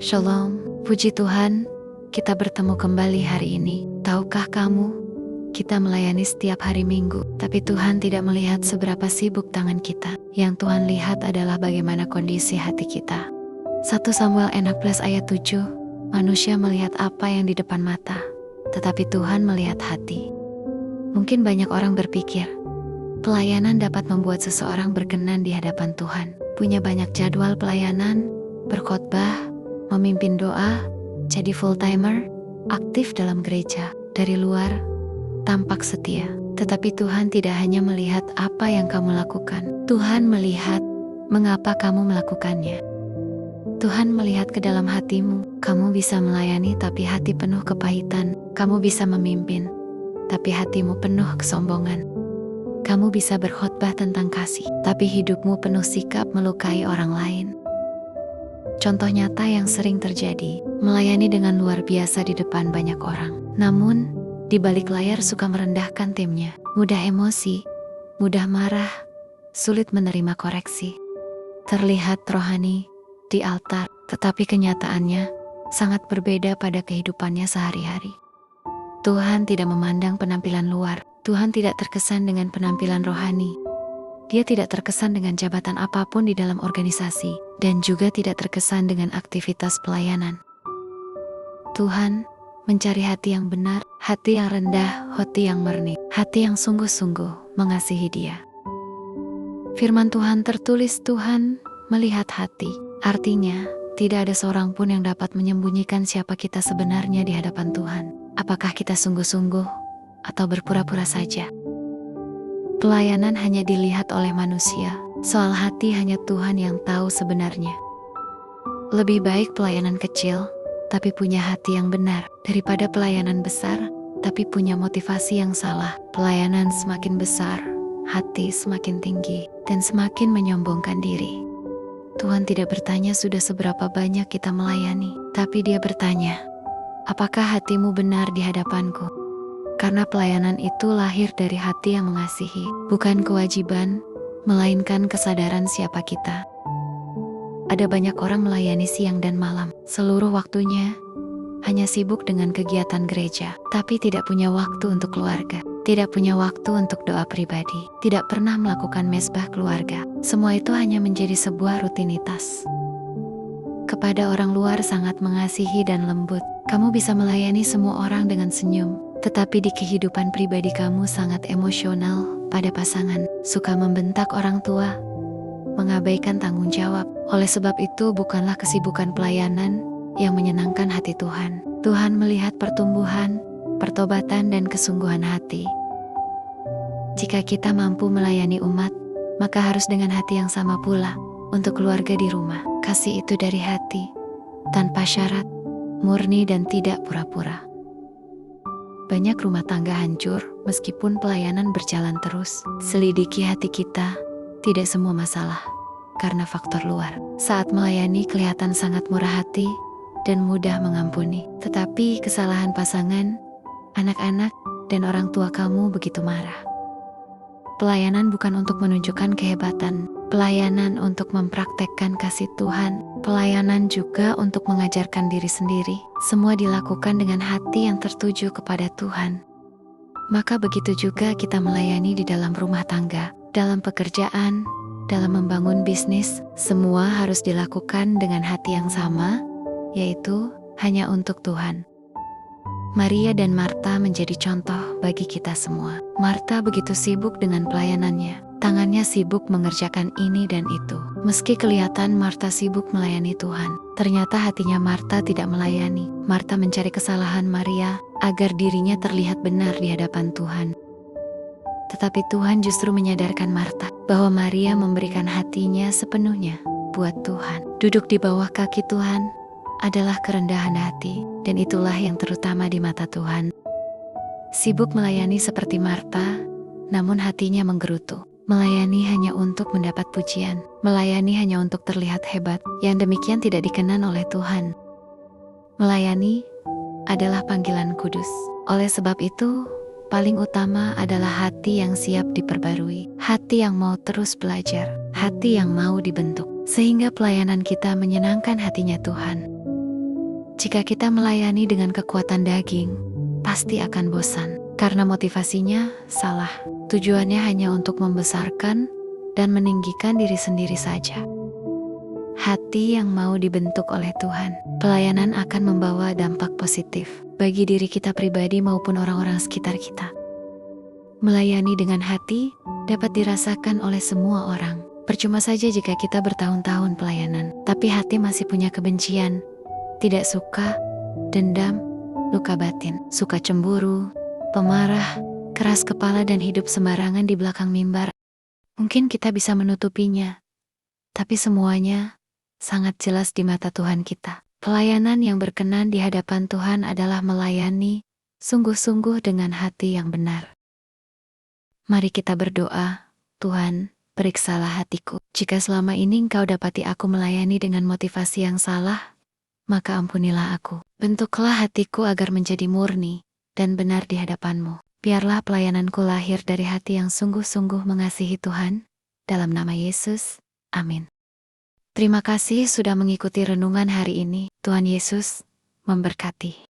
Shalom, puji Tuhan, kita bertemu kembali hari ini. Tahukah kamu, kita melayani setiap hari Minggu, tapi Tuhan tidak melihat seberapa sibuk tangan kita. Yang Tuhan lihat adalah bagaimana kondisi hati kita. 1 Samuel 16 ayat 7, manusia melihat apa yang di depan mata, tetapi Tuhan melihat hati. Mungkin banyak orang berpikir, pelayanan dapat membuat seseorang berkenan di hadapan Tuhan. Punya banyak jadwal pelayanan, berkhotbah, memimpin doa, jadi full-timer, aktif dalam gereja. Dari luar, tampak setia. Tetapi Tuhan tidak hanya melihat apa yang kamu lakukan. Tuhan melihat mengapa kamu melakukannya. Tuhan melihat ke dalam hatimu. Kamu bisa melayani tapi hati penuh kepahitan. Kamu bisa memimpin, tapi hatimu penuh kesombongan. Kamu bisa berkhotbah tentang kasih, tapi hidupmu penuh sikap melukai orang lain. Contoh nyata yang sering terjadi, melayani dengan luar biasa di depan banyak orang. Namun, di balik layar suka merendahkan timnya, mudah emosi, mudah marah, sulit menerima koreksi. Terlihat rohani di altar, tetapi kenyataannya sangat berbeda pada kehidupannya sehari-hari. Tuhan tidak memandang penampilan luar, Tuhan tidak terkesan dengan penampilan rohani. Dia tidak terkesan dengan jabatan apapun di dalam organisasi, dan juga tidak terkesan dengan aktivitas pelayanan. Tuhan mencari hati yang benar, hati yang rendah, hati yang murni, hati yang sungguh-sungguh mengasihi Dia. Firman Tuhan tertulis, Tuhan melihat hati. Artinya, tidak ada seorang pun yang dapat menyembunyikan siapa kita sebenarnya di hadapan Tuhan. Apakah kita sungguh-sungguh atau berpura-pura saja? Pelayanan hanya dilihat oleh manusia, soal hati hanya Tuhan yang tahu sebenarnya. Lebih baik pelayanan kecil, tapi punya hati yang benar, daripada pelayanan besar, tapi punya motivasi yang salah. Pelayanan semakin besar, hati semakin tinggi, dan semakin menyombongkan diri. Tuhan tidak bertanya sudah seberapa banyak kita melayani, tapi Dia bertanya, apakah hatimu benar di hadapanku? Karena pelayanan itu lahir dari hati yang mengasihi, bukan kewajiban, melainkan kesadaran siapa kita. Ada banyak orang melayani siang dan malam, seluruh waktunya hanya sibuk dengan kegiatan gereja, tapi tidak punya waktu untuk keluarga, tidak punya waktu untuk doa pribadi, tidak pernah melakukan mezbah keluarga. Semua itu hanya menjadi sebuah rutinitas. Kepada orang luar sangat mengasihi dan lembut, kamu bisa melayani semua orang dengan senyum. Tetapi di kehidupan pribadi kamu sangat emosional pada pasangan, suka membentak orang tua, mengabaikan tanggung jawab. Oleh sebab itu bukanlah kesibukan pelayanan yang menyenangkan hati Tuhan. Tuhan melihat pertumbuhan, pertobatan dan kesungguhan hati. Jika kita mampu melayani umat, maka harus dengan hati yang sama pula untuk keluarga di rumah. Kasih itu dari hati, tanpa syarat, murni dan tidak pura-pura. Banyak rumah tangga hancur meskipun pelayanan berjalan terus. Selidiki hati kita, tidak semua masalah karena faktor luar. Saat melayani kelihatan sangat murah hati dan mudah mengampuni. Tetapi kesalahan pasangan, anak-anak, dan orang tua kamu begitu marah. Pelayanan bukan untuk menunjukkan kehebatan. Pelayanan untuk mempraktekkan kasih Tuhan. Pelayanan juga untuk mengajarkan diri sendiri. Semua dilakukan dengan hati yang tertuju kepada Tuhan. Maka begitu juga kita melayani di dalam rumah tangga, dalam pekerjaan, dalam membangun bisnis. Semua harus dilakukan dengan hati yang sama, yaitu hanya untuk Tuhan. Maria dan Marta menjadi contoh bagi kita semua. Marta begitu sibuk dengan pelayanannya. Tangannya sibuk mengerjakan ini dan itu. Meski kelihatan Marta sibuk melayani Tuhan, ternyata hatinya Marta tidak melayani. Marta mencari kesalahan Maria agar dirinya terlihat benar di hadapan Tuhan. Tetapi Tuhan justru menyadarkan Marta bahwa Maria memberikan hatinya sepenuhnya buat Tuhan. Duduk di bawah kaki Tuhan adalah kerendahan hati, dan itulah yang terutama di mata Tuhan. Sibuk melayani seperti Marta, namun hatinya menggerutu. Melayani hanya untuk mendapat pujian, melayani hanya untuk terlihat hebat, yang demikian tidak dikenan oleh Tuhan. Melayani adalah panggilan kudus. Oleh sebab itu, paling utama adalah hati yang siap diperbarui, hati yang mau terus belajar, hati yang mau dibentuk, sehingga pelayanan kita menyenangkan hatinya Tuhan. Jika kita melayani dengan kekuatan daging, pasti akan bosan. Karena motivasinya salah. Tujuannya hanya untuk membesarkan dan meninggikan diri sendiri saja. Hati yang mau dibentuk oleh Tuhan, pelayanan akan membawa dampak positif bagi diri kita pribadi maupun orang-orang sekitar kita. Melayani dengan hati dapat dirasakan oleh semua orang. Percuma saja jika kita bertahun-tahun pelayanan, tapi hati masih punya kebencian, tidak suka, dendam, luka batin, suka cemburu, pemarah, keras kepala dan hidup sembarangan di belakang mimbar. Mungkin kita bisa menutupinya, tapi semuanya sangat jelas di mata Tuhan kita. Pelayanan yang berkenan di hadapan Tuhan adalah melayani sungguh-sungguh dengan hati yang benar. Mari kita berdoa. Tuhan, periksalah hatiku. Jika selama ini Engkau dapati aku melayani dengan motivasi yang salah, maka ampunilah aku. Bentuklah hatiku agar menjadi murni dan benar di hadapan-Mu. Biarlah pelayananku lahir dari hati yang sungguh-sungguh mengasihi Tuhan. Dalam nama Yesus, amin. Terima kasih sudah mengikuti renungan hari ini. Tuhan Yesus memberkati.